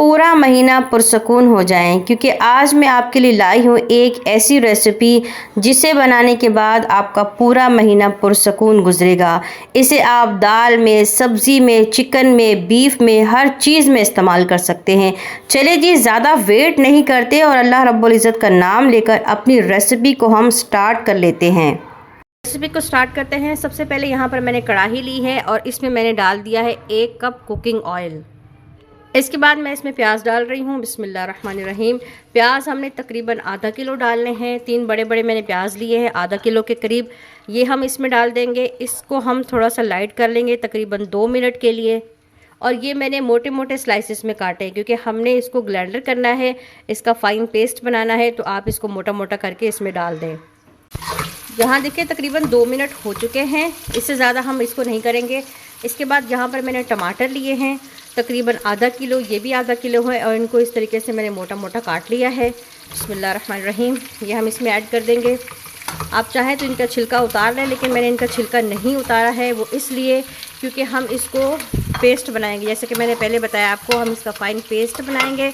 पूरा महीना पुरसकून हो जाएं, क्योंकि आज मैं आपके लिए लाई हूँ एक ऐसी रेसिपी जिसे बनाने के बाद आपका पूरा महीना पुरसकून गुजरेगा। इसे आप दाल में, सब्ज़ी में, चिकन में, बीफ में, हर चीज़ में इस्तेमाल कर सकते हैं। चलिए जी, ज़्यादा वेट नहीं करते और अल्लाह रब्बुल इज़्ज़त का नाम लेकर अपनी रेसिपी को हम स्टार्ट कर लेते हैं। रेसिपी को स्टार्ट करते हैं। सबसे पहले यहाँ पर मैंने कढ़ाई ली है और इसमें मैंने डाल दिया है 1 कप कुकिंग ऑयल। इसके बाद मैं इसमें प्याज डाल रही हूँ। बिस्मिल्लाहिर्रहमानिर्रहीम। प्याज हमने तकरीबन आधा किलो डालने हैं। 3 बड़े बड़े मैंने प्याज लिए हैं, आधा किलो के करीब। ये हम इसमें डाल देंगे। इसको हम थोड़ा सा लाइट कर लेंगे तकरीबन 2 मिनट के लिए। और ये मैंने मोटे मोटे स्लाइसेस में काटे हैं, क्योंकि हमने इसको ग्राइंडर करना है, इसका फ़ाइन पेस्ट बनाना है, तो आप इसको मोटा मोटा करके इसमें डाल दें। यहाँ देखिए तकरीबन 2 मिनट हो चुके हैं, इससे ज़्यादा हम इसको नहीं करेंगे। इसके बाद यहाँ पर मैंने टमाटर लिए हैं तकरीबन आधा किलो, ये भी आधा किलो है, और इनको इस तरीके से मैंने मोटा मोटा काट लिया है। बिस्मिल्लाहिर्रहमानिर्रहीम। ये हम इसमें ऐड कर देंगे। आप चाहें तो इनका छिलका उतार लें, लेकिन मैंने इनका छिलका नहीं उतारा है, वो इसलिए क्योंकि हम इसको पेस्ट बनाएंगे। जैसे कि मैंने पहले बताया आपको, हम इसका फ़ाइन पेस्ट बनाएंगे,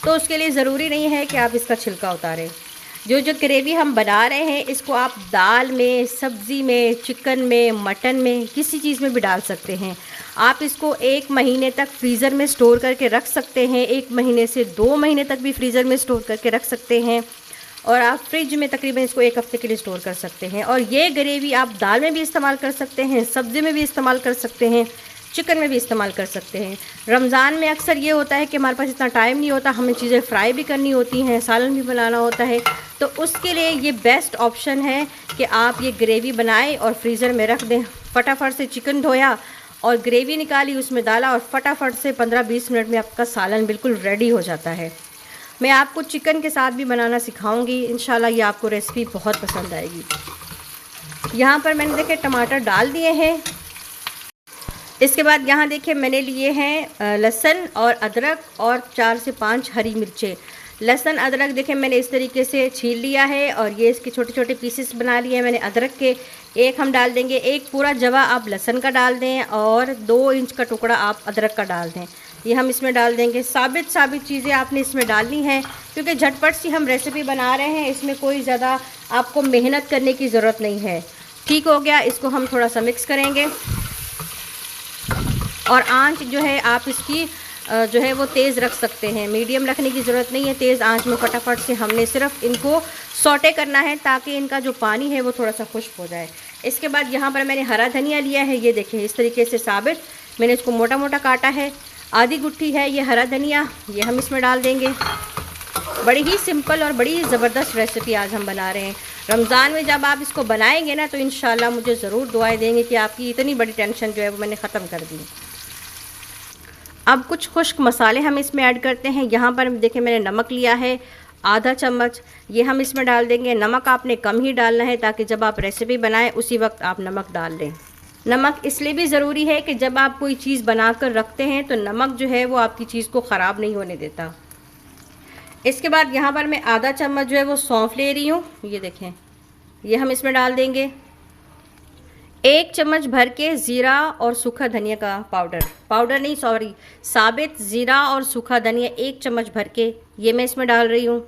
तो उसके लिए ज़रूरी नहीं है कि आप इसका छिलका उतारें। जो ग्रेवी हम बना रहे हैं, इसको आप दाल में, सब्ज़ी में, चिकन में, मटन में, किसी चीज़ में भी डाल सकते हैं। आप इसको 1 महीने तक फ्रीज़र में स्टोर करके रख सकते हैं। 1 महीने से 2 महीने तक भी फ्रीज़र में स्टोर करके रख सकते हैं, और आप फ्रिज में तकरीबन इसको 1 हफ़्ते के लिए स्टोर कर सकते हैं। और ये ग्रेवी आप दाल में भी इस्तेमाल कर सकते हैं, सब्ज़ी में भी इस्तेमाल कर सकते हैं, चिकन में भी इस्तेमाल कर सकते हैं। रमज़ान में अक्सर ये होता है कि हमारे पास इतना टाइम नहीं होता, हमें चीज़ें फ्राई भी करनी होती हैं, सालन भी बनाना होता है, तो उसके लिए ये बेस्ट ऑप्शन है कि आप ये ग्रेवी बनाएं और फ्रीज़र में रख दें। फटाफट से चिकन धोया और ग्रेवी निकाली, उसमें डाला, और फटाफट से 15-20 मिनट में आपका सालन बिल्कुल रेडी हो जाता है। मैं आपको चिकन के साथ भी बनाना सिखाऊंगी, इंशाल्लाह ये आपको रेसिपी बहुत पसंद आएगी। यहाँ पर मैंने देखे टमाटर डाल दिए हैं। इसके बाद यहाँ देखिए मैंने लिए हैं लहसुन और अदरक और 4 से 5 हरी मिर्चें। लहसुन अदरक देखें मैंने इस तरीके से छील लिया है, और ये इसके छोटे छोटे पीसेस बना लिए हैं मैंने अदरक के। एक हम डाल देंगे, एक पूरा जवा आप लहसुन का डाल दें, और 2 इंच का टुकड़ा आप अदरक का डाल दें। ये हम इसमें डाल देंगे। साबित चीज़ें आपने इसमें डालनी है, क्योंकि झटपट सी हम रेसिपी बना रहे हैं, इसमें कोई ज़्यादा आपको मेहनत करने की ज़रूरत नहीं है। ठीक हो गया। इसको हम थोड़ा सा मिक्स करेंगे, और आंच जो है आप इसकी जो है वो तेज़ रख सकते हैं, मीडियम रखने की ज़रूरत नहीं है। तेज़ आंच में फटाफट से हमने सिर्फ इनको सौटे करना है, ताकि इनका जो पानी है वो थोड़ा सा खुश्क हो जाए। इसके बाद यहाँ पर मैंने हरा धनिया लिया है, ये देखें इस तरीके से साबित, मैंने इसको मोटा मोटा काटा है। आधी गुट्ठी है ये हरा धनिया, ये हम इसमें डाल देंगे। बड़ी ही सिंपल और बड़ी ज़बरदस्त रेसिपी आज हम बना रहे हैं। रमज़ान में जब आप इसको बनाएंगे ना, तो इंशाल्लाह मुझे ज़रूर दुआएं देंगे कि आपकी इतनी बड़ी टेंशन जो है वो मैंने ख़त्म कर दी। अब कुछ खुश्क मसाले हम इसमें ऐड करते हैं। यहाँ पर देखें मैंने नमक लिया है आधा चम्मच, ये हम इसमें डाल देंगे। नमक आपने कम ही डालना है, ताकि जब आप रेसिपी बनाएं उसी वक्त आप नमक डाल लें। नमक इसलिए भी ज़रूरी है कि जब आप कोई चीज़ बनाकर रखते हैं तो नमक जो है वो आपकी चीज़ को ख़राब नहीं होने देता। इसके बाद यहाँ पर मैं आधा चम्मच जो है वो सौंफ ले रही हूँ, ये देखें, ये हम इसमें डाल देंगे। 1 चम्मच भर के ज़ीरा और सूखा धनिया का पाउडर नहीं सॉरी साबित ज़ीरा और सूखा धनिया 1 चम्मच भर के ये मैं इसमें डाल रही हूँ।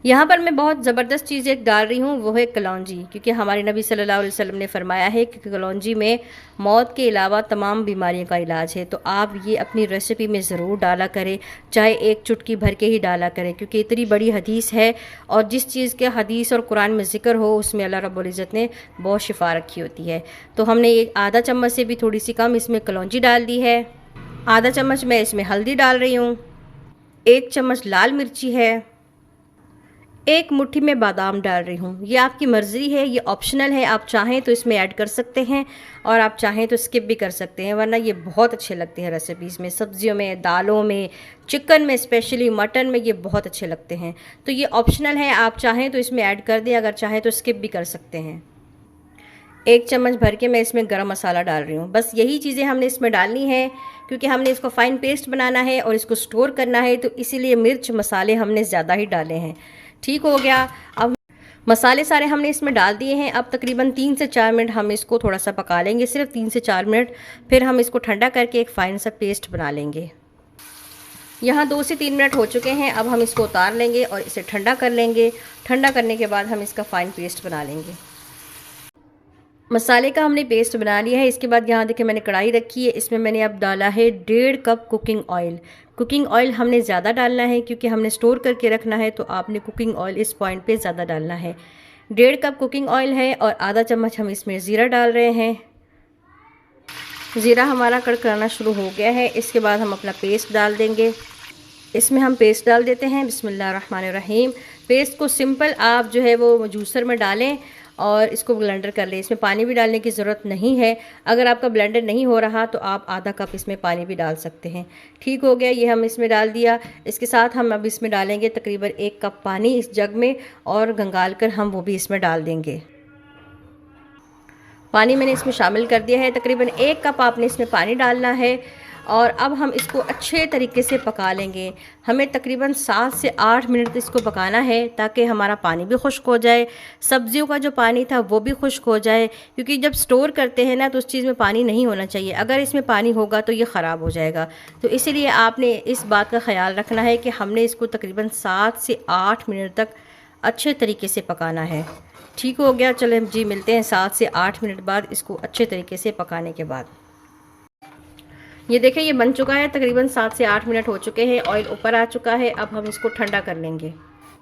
यहाँ पर मैं बहुत ज़बरदस्त चीज़ एक डाल रही हूँ, वो है कलौंजी, क्योंकि हमारे नबी सल्लल्लाहु अलैहि वसल्लम ने फरमाया है कि कलौंजी में मौत के अलावा तमाम बीमारियों का इलाज है। तो आप ये अपनी रेसिपी में ज़रूर डाला करें, चाहे 1 चुटकी भर के ही डाला करें, क्योंकि इतनी बड़ी हदीस है, और जिस चीज़ के हदीस और कुरान में ज़िक्र हो उसमें अल्लाह रब्बुल इज़्ज़त ने बहुत शिफा रखी होती है। तो हमने एक आधा चम्मच से भी थोड़ी सी कम इसमें कलौंजी डाल दी है। आधा चम्मच मैं इसमें हल्दी डाल रही हूँ, 1 चम्मच लाल मिर्ची है, 1 मुट्ठी में बादाम डाल रही हूँ। ये आपकी मर्ज़ी है, ये ऑप्शनल है, आप चाहें तो इसमें ऐड कर सकते हैं और आप चाहें तो स्किप भी कर सकते हैं, वरना ये बहुत अच्छे लगते हैं रेसिपीज़ में, सब्जियों में, दालों में, चिकन में, स्पेशली मटन में ये बहुत अच्छे लगते हैं। तो ये ऑप्शनल है, आप चाहें तो इसमें ऐड कर दें, अगर चाहें तो स्किप भी कर सकते हैं। 1 चम्मच भर के मैं इसमें गरम मसाला डाल रही हूँ। बस यही चीज़ें हमने इसमें डालनी है, क्योंकि हमने इसको फ़ाइन पेस्ट बनाना है और इसको स्टोर करना है, तो इसीलिए मिर्च मसाले हमने ज़्यादा ही डाले हैं। ठीक हो गया। अब मसाले सारे हमने इसमें डाल दिए हैं। अब तकरीबन 3 से 4 मिनट हम इसको थोड़ा सा पका लेंगे, सिर्फ 3 से 4 मिनट। फिर हम इसको ठंडा करके एक फ़ाइन सा पेस्ट बना लेंगे। यहाँ 2 से 3 मिनट हो चुके हैं। अब हम इसको उतार लेंगे और इसे ठंडा कर लेंगे। ठंडा करने के बाद हम इसका फ़ाइन पेस्ट बना लेंगे। मसाले का हमने पेस्ट बना लिया है। इसके बाद यहाँ देखिए मैंने कढ़ाई रखी है। इसमें मैंने अब डाला है 1.5 cup cooking oil. Cooking oil हमने ज़्यादा डालना है क्योंकि हमने स्टोर करके रखना है, तो आपने कुकिंग ऑयल इस पॉइंट पे ज़्यादा डालना है। 1.5 कप कुकिंग ऑयल है और आधा चम्मच हम इसमें ज़ीरा डाल रहे हैं। ज़ीरा हमारा कड़कड़ाना शुरू हो गया है। इसके बाद हम अपना पेस्ट डाल देंगे। इसमें हम पेस्ट डाल देते हैं। बिस्मिल्लाहिर्रहमानिर्रहीम। पेस्ट को सिंपल आप जो है वो जूसर में डालें और इसको ब्लेंडर कर लें। इसमें पानी भी डालने की ज़रूरत नहीं है। अगर आपका ब्लेंडर नहीं हो रहा तो आप आधा कप इसमें पानी भी डाल सकते हैं। ठीक हो गया, ये हम इसमें डाल दिया। इसके साथ हम अब इसमें डालेंगे तकरीबन 1 कप पानी इस जग में और गंगाल कर हम वो भी इसमें डाल देंगे। पानी मैंने इसमें शामिल कर दिया है। तकरीबन 1 कप आपने इसमें पानी डालना है और अब हम इसको अच्छे तरीके से पका लेंगे। हमें तकरीबन 7 से 8 मिनट इसको पकाना है ताकि हमारा पानी भी खुश्क हो जाए, सब्जियों का जो पानी था वो भी खुश्क हो जाए। क्योंकि जब स्टोर करते हैं ना तो उस चीज़ में पानी नहीं होना चाहिए। अगर इसमें पानी होगा तो ये ख़राब हो जाएगा। तो इसीलिए आपने इस बात का ख्याल रखना है कि हमने इसको तकरीबन 7 से 8 मिनट तक अच्छे तरीके से पकाना है। ठीक हो गया, चलें जी मिलते हैं 7 से 8 मिनट बाद इसको अच्छे तरीके से पकाने के बाद। ये देखें ये बन चुका है। तकरीबन 7 से 8 मिनट हो चुके हैं। ऑयल ऊपर आ चुका है। अब हम इसको ठंडा कर लेंगे।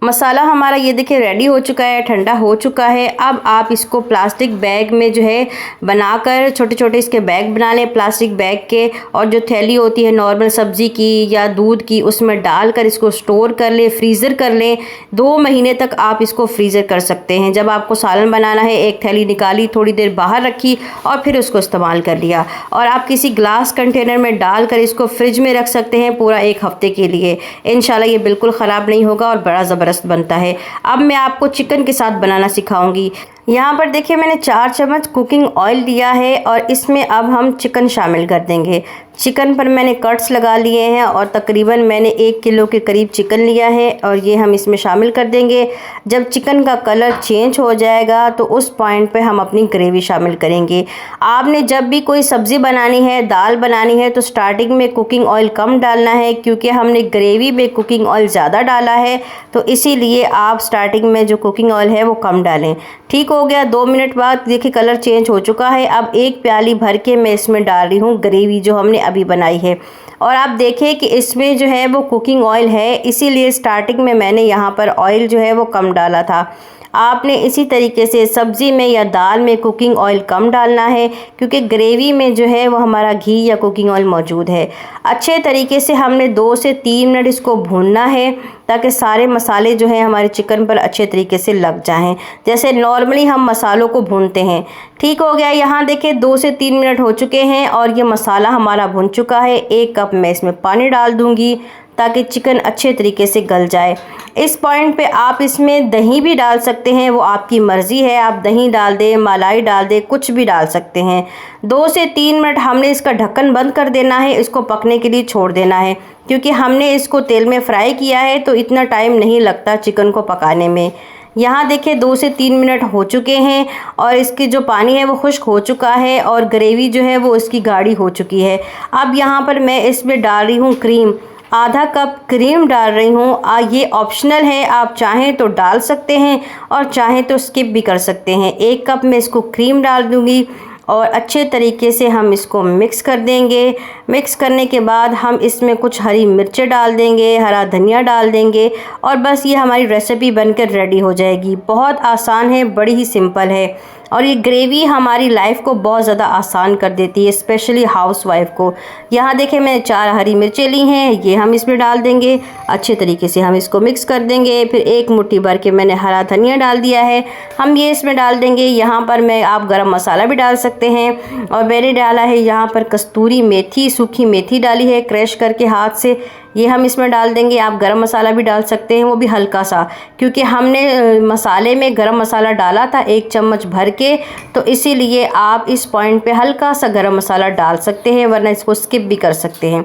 मसाला हमारा ये देखिए रेडी हो चुका है, ठंडा हो चुका है। अब आप इसको प्लास्टिक बैग में जो है बनाकर छोटे छोटे इसके बैग बना लें प्लास्टिक बैग के, और जो थैली होती है नॉर्मल सब्ज़ी की या दूध की उसमें डालकर इसको स्टोर कर लें, फ्रीज़र कर लें। 2 महीने तक आप इसको फ्रीज़र कर सकते हैं। जब आपको सालन बनाना है एक थैली निकाली, थोड़ी देर बाहर रखी और फिर उसको इस्तेमाल कर लिया। और आप किसी ग्लास कंटेनर में डालकर इसको फ्रिज में रख सकते हैं पूरा 1 हफ्ते के लिए। इंशाल्लाह ये बिल्कुल ख़राब नहीं होगा और बड़ा ज़बरदस्त बनता है। अब मैं आपको चिकन के साथ बनाना सिखाऊंगी। यहाँ पर देखिए मैंने 4 चम्मच कुकिंग ऑयल लिया है और इसमें अब हम चिकन शामिल कर देंगे। चिकन पर मैंने कट्स लगा लिए हैं और तकरीबन मैंने 1 किलो के करीब चिकन लिया है और ये हम इसमें शामिल कर देंगे। जब चिकन का कलर चेंज हो जाएगा तो उस पॉइंट पे हम अपनी ग्रेवी शामिल करेंगे। आपने जब भी कोई सब्ज़ी बनानी है, दाल बनानी है, तो स्टार्टिंग में कुकिंग ऑयल कम डालना है क्योंकि हमने ग्रेवी में कुकिंग ऑयल ज़्यादा डाला है, तो इसीलिए आप स्टार्टिंग में जो कुकिंग ऑयल है वो कम डालें। ठीक हो गया। 2 मिनट बाद देखिए कलर चेंज हो चुका है। अब 1 प्याली भर के मैं इसमें डाल रही हूँ ग्रेवी जो हमने अभी बनाई है। और आप देखें कि इसमें जो है वो कुकिंग ऑयल है, इसीलिए स्टार्टिंग में मैंने यहाँ पर ऑयल जो है वो कम डाला था। आपने इसी तरीके से सब्ज़ी में या दाल में कुकिंग ऑयल कम डालना है क्योंकि ग्रेवी में जो है वो हमारा घी या कुकिंग ऑयल मौजूद है। अच्छे तरीके से हमने 2 से 3 मिनट इसको भूनना है ताकि सारे मसाले जो हैं हमारे चिकन पर अच्छे तरीके से लग जाएं, जैसे नॉर्मली हम मसालों को भूनते हैं। ठीक हो गया। यहाँ देखिए 2 से 3 मिनट हो चुके हैं और ये मसाला हमारा भुन चुका है। 1 कप मैं इसमें पानी डाल दूँगी ताकि चिकन अच्छे तरीके से गल जाए। इस पॉइंट पे आप इसमें दही भी डाल सकते हैं, वो आपकी मर्ज़ी है। आप दही डाल दें, मलाई डाल दें, कुछ भी डाल सकते हैं। 2 से 3 मिनट हमने इसका ढक्कन बंद कर देना है, इसको पकने के लिए छोड़ देना है क्योंकि हमने इसको तेल में फ्राई किया है तो इतना टाइम नहीं लगता चिकन को पकाने में। यहाँ देखिए 2 से 3 मिनट हो चुके हैं और इसकी जो पानी है वो खुश्क हो चुका है और ग्रेवी जो है वो इसकी गाढ़ी हो चुकी है। अब यहाँ पर मैं इसमें डाल रही हूँ क्रीम। आधा कप क्रीम डाल रही हूँ। ये ऑप्शनल है, आप चाहें तो डाल सकते हैं और चाहें तो स्किप भी कर सकते हैं। 1 कप में इसको क्रीम डाल दूँगी और अच्छे तरीके से हम इसको मिक्स कर देंगे। मिक्स करने के बाद हम इसमें कुछ हरी मिर्चें डाल देंगे, हरा धनिया डाल देंगे और बस ये हमारी रेसिपी बनकर रेडी हो जाएगी। बहुत आसान है, बड़ी ही सिंपल है और ये ग्रेवी हमारी लाइफ को बहुत ज़्यादा आसान कर देती है, स्पेशली हाउसवाइफ को। यहाँ देखें मैंने 4 हरी मिर्चें ली हैं, ये हम इसमें डाल देंगे। अच्छे तरीके से हम इसको मिक्स कर देंगे। फिर 1 मुट्ठी भर के मैंने हरा धनिया डाल दिया है, हम ये इसमें डाल देंगे। यहाँ पर मैं आप गरम मसाला भी डाल सकते हैं और मैंने डाला है यहाँ पर कस्तूरी मेथी, सूखी मेथी डाली है क्रश करके हाथ से, ये हम इसमें डाल देंगे। आप गरम मसाला भी डाल सकते हैं, वो भी हल्का सा, क्योंकि हमने मसाले में गरम मसाला डाला था 1 चम्मच भर के, तो इसीलिए आप इस पॉइंट पे हल्का सा गरम मसाला डाल सकते हैं, वरना इसको स्किप भी कर सकते हैं।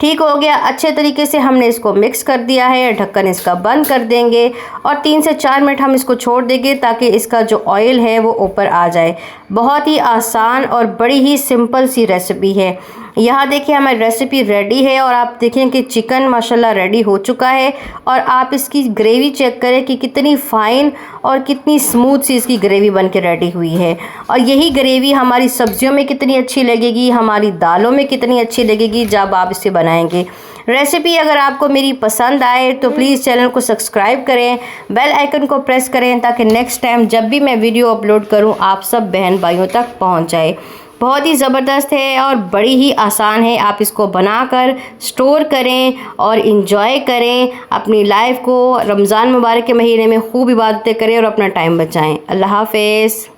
ठीक हो गया। अच्छे तरीके से हमने इसको मिक्स कर दिया है। ढक्कन इसका बंद कर देंगे और 3 से 4 मिनट हम इसको छोड़ देंगे ताकि इसका जो ऑयल है वो ऊपर आ जाए। बहुत ही आसान और बड़ी ही सिंपल सी रेसिपी है। यहाँ देखिए हमारी रेसिपी रेडी है और आप देखें कि चिकन माशाल्लाह रेडी हो चुका है। और आप इसकी ग्रेवी चेक करें कि कितनी फ़ाइन और कितनी स्मूथ सी इसकी ग्रेवी बन के रेडी हुई है। और यही ग्रेवी हमारी सब्जियों में कितनी अच्छी लगेगी, हमारी दालों में कितनी अच्छी लगेगी जब आप इसे बनाएंगे। रेसिपी अगर आपको मेरी पसंद आए तो प्लीज़ चैनल को सब्सक्राइब करें, बेल आइकन को प्रेस करें ताकि नेक्स्ट टाइम जब भी मैं वीडियो अपलोड करूं आप सब बहन भाइयों तक पहुंच जाए। बहुत ही ज़बरदस्त है और बड़ी ही आसान है। आप इसको बनाकर स्टोर करें और इन्जॉय करें। अपनी लाइफ को रमज़ान मुबारक के महीने में खूब इबादतें करें और अपना टाइम बचाएं। अल्लाह हाफ़िज़।